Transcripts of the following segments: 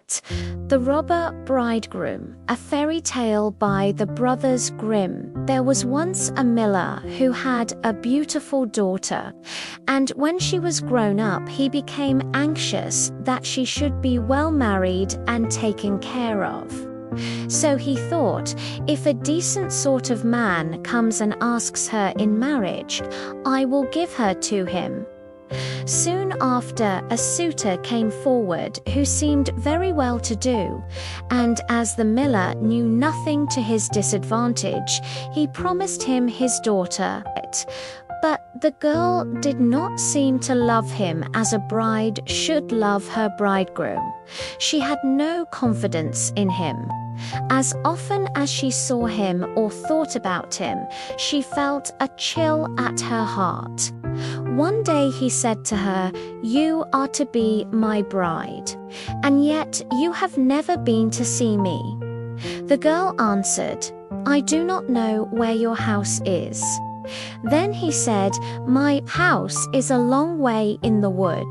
The Robber Bridegroom, a fairy tale by the Brothers Grimm. There was once a miller who had a beautiful daughter, and when she was grown up, he became anxious that she should be well married and taken care of. So he thought, if a decent sort of man comes and asks her in marriage, I will give her to him. Soon after, a suitor came forward who seemed very well to do, and as the miller knew nothing to his disadvantage, he promised him his daughter. But the girl did not seem to love him as a bride should love her bridegroom. She had no confidence in him. As often as she saw him or thought about him, she felt a chill at her heart. One day he said to her, "You are to be my bride, and yet you have never been to see me." The girl answered, "I do not know where your house is." Then he said, "My house is a long way in the wood."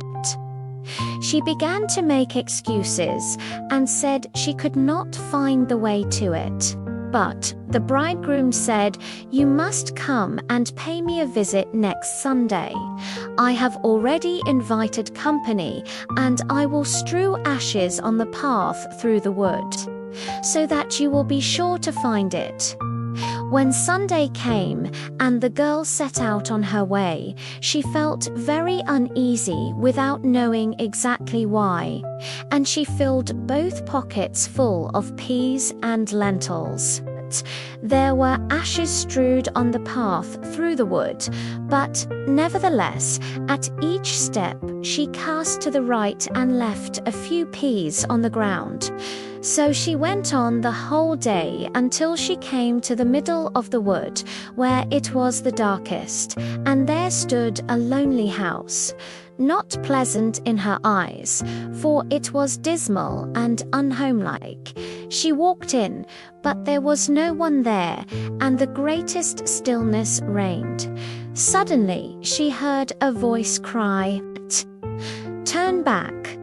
She began to make excuses and said she could not find the way to it. But the bridegroom said, "You must come and pay me a visit next Sunday. I have already invited company, and I will strew ashes on the path through the wood, so that you will be sure to find it." When Sunday came and the girl set out on her way, she felt very uneasy without knowing exactly why, and she filled both pockets full of peas and lentils. There were ashes strewed on the path through the wood, but nevertheless, at each step she cast to the right and left a few peas on the ground. So she went on the whole day until she came to the middle of the wood, where it was the darkest, and there stood a lonely house. Not pleasant in her eyes, for it was dismal and unhomelike. She walked in, but there was no one there, and the greatest stillness reigned. Suddenly she heard a voice cry, turn back,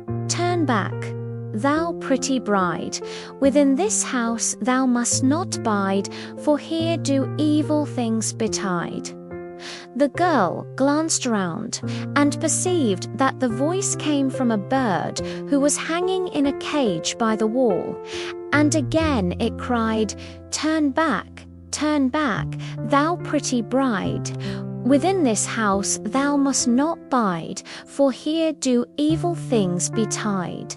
thou pretty bride. Within this house thou must not bide, for here do evil things betide." The girl glanced round and perceived that the voice came from a bird who was hanging in a cage by the wall, and again it cried, turn back, thou pretty bride. Within this house thou must not bide, for here do evil things betide."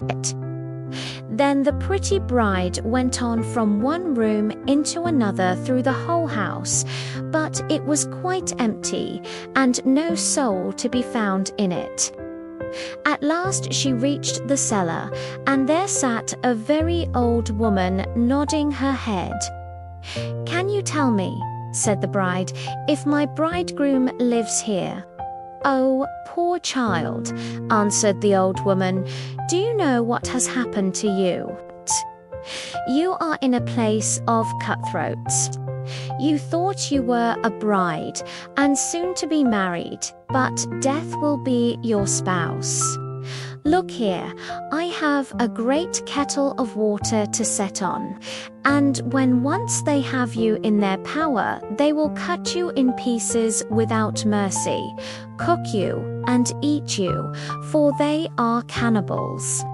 Then the pretty bride went on from one room into another through the whole house, but it was quite empty, and no soul to be found in it. At last she reached the cellar, and there sat a very old woman nodding her head. "Can you tell me," said the bride, "if my bridegroom lives here?" "Oh, poor child," answered the old woman, "do you know what has happened to you? You are in a place of cutthroats. You thought you were a bride and soon to be married, but death will be your spouse. Look here, I have a great kettle of water to set on, and when once they have you in their power, they will cut you in pieces without mercy, cook you and eat you, for they are cannibals.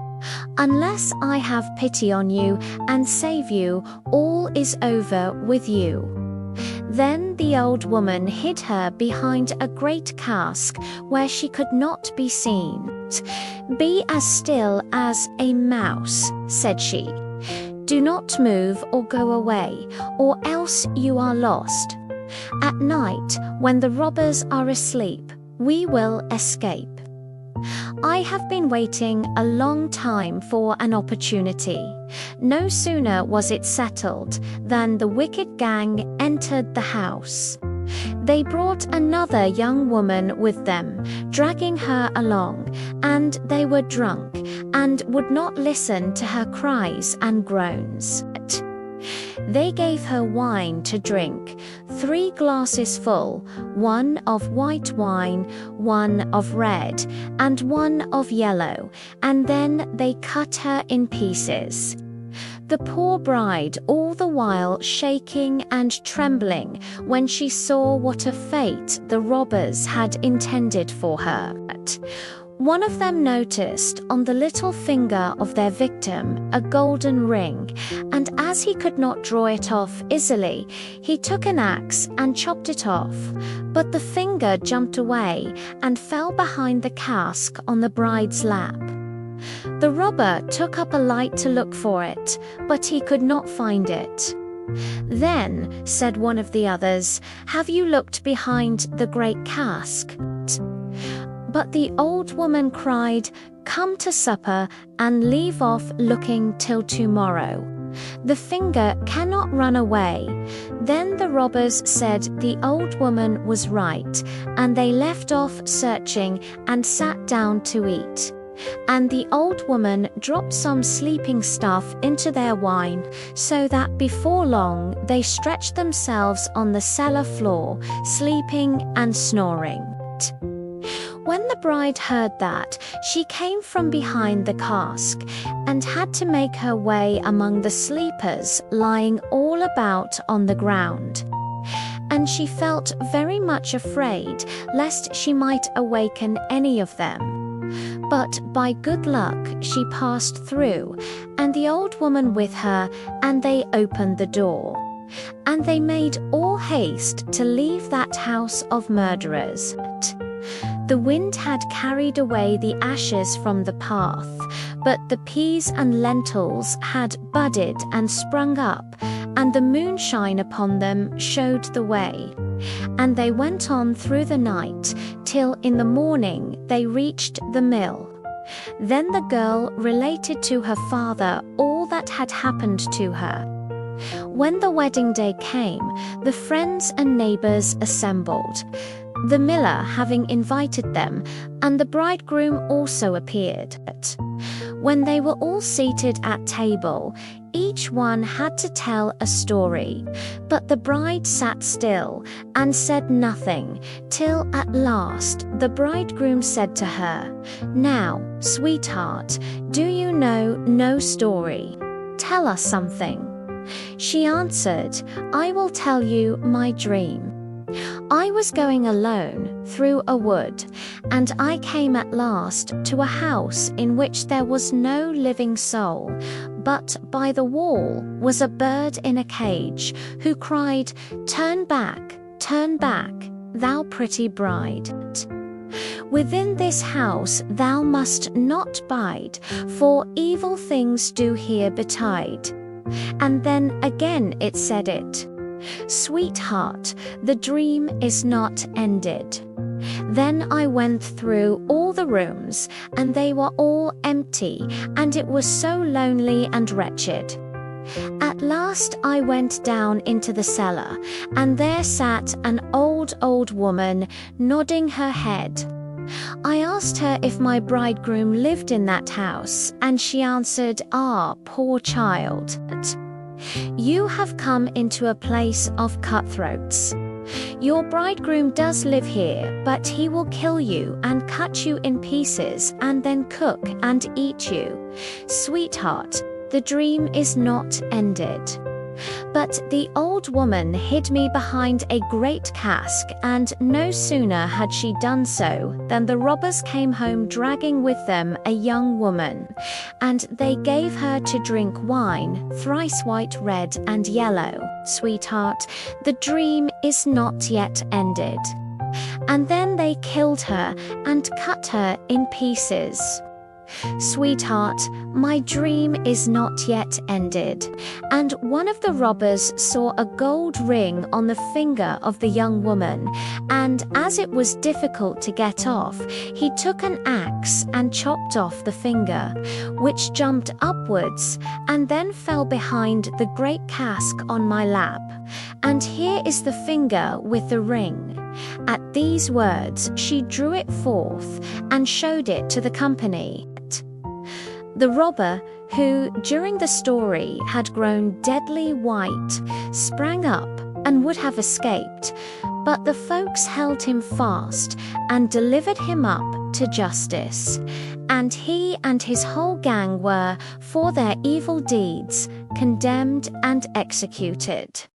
Unless I have pity on you and save you, all is over with you." Then the old woman hid her behind a great cask where she could not be seen. "Be as still as a mouse," said she. "Do not move or go away, or else you are lost. At night, when the robbers are asleep, we will escape." I have been waiting a long time for an opportunity. No sooner was it settled than the wicked gang entered the house. They brought another young woman with them, dragging her along, and they were drunk and would not listen to her cries and groans. They gave her wine to drink, 3 glasses full, 1 of white wine, 1 of red, and 1 of yellow, and then they cut her in pieces. The poor bride all the while shaking and trembling when she saw what a fate the robbers had intended for her. One of them noticed on the little finger of their victim a golden ring, and as he could not draw it off easily, he took an axe and chopped it off. But the finger jumped away and fell behind the cask on the bride's lap. The robber took up a light to look for it, but he could not find it. Then, said one of the others, "Have you looked behind the great cask?" But the old woman cried, "Come to supper and leave off looking till tomorrow. The finger cannot run away." Then the robbers said the old woman was right, and they left off searching and sat down to eat. And the old woman dropped some sleeping stuff into their wine, so that before long they stretched themselves on the cellar floor, sleeping and snoring. When the bride heard that, she came from behind the cask, and had to make her way among the sleepers lying all about on the ground. And she felt very much afraid lest she might awaken any of them. But by good luck she passed through, and the old woman with her, and they opened the door. And they made all haste to leave that house of murderers. The wind had carried away the ashes from the path, but the peas and lentils had budded and sprung up, and the moonshine upon them showed the way. And they went on through the night, till in the morning they reached the mill. Then the girl related to her father all that had happened to her. When the wedding day came, the friends and neighbors assembled, the miller having invited them, and the bridegroom also appeared. When they were all seated at table, each one had to tell a story, but the bride sat still and said nothing, till at last the bridegroom said to her, "Now, sweetheart, do you know no story? Tell us something." She answered, "I will tell you my dream. I was going alone through a wood, and I came at last to a house in which there was no living soul, but by the wall was a bird in a cage, who cried, 'Turn back, thou pretty bride. Within this house thou must not bide, for evil things do here betide.' And then again it said it. Sweetheart, the dream is not ended. Then I went through all the rooms, and they were all empty, and it was so lonely and wretched. At last I went down into the cellar, and there sat an old woman, nodding her head. I asked her if my bridegroom lived in that house, and she answered, 'Ah, poor child. You have come into a place of cutthroats. Your bridegroom does live here, but he will kill you and cut you in pieces and then cook and eat you. Sweetheart, the dream is not ended.' But the old woman hid me behind a great cask, and no sooner had she done so than the robbers came home dragging with them a young woman, and they gave her to drink wine, thrice white, red, and yellow. Sweetheart, the dream is not yet ended. And then they killed her and cut her in pieces. Sweetheart, my dream is not yet ended." And one of the robbers saw a gold ring on the finger of the young woman, and as it was difficult to get off, he took an axe and chopped off the finger, which jumped upwards and then fell behind the great cask on my lap. And here is the finger with the ring. At these words she drew it forth and showed it to the company. The robber, who, during the story, had grown deadly white, sprang up and would have escaped, but the folks held him fast and delivered him up to justice. And he and his whole gang were, for their evil deeds, condemned and executed.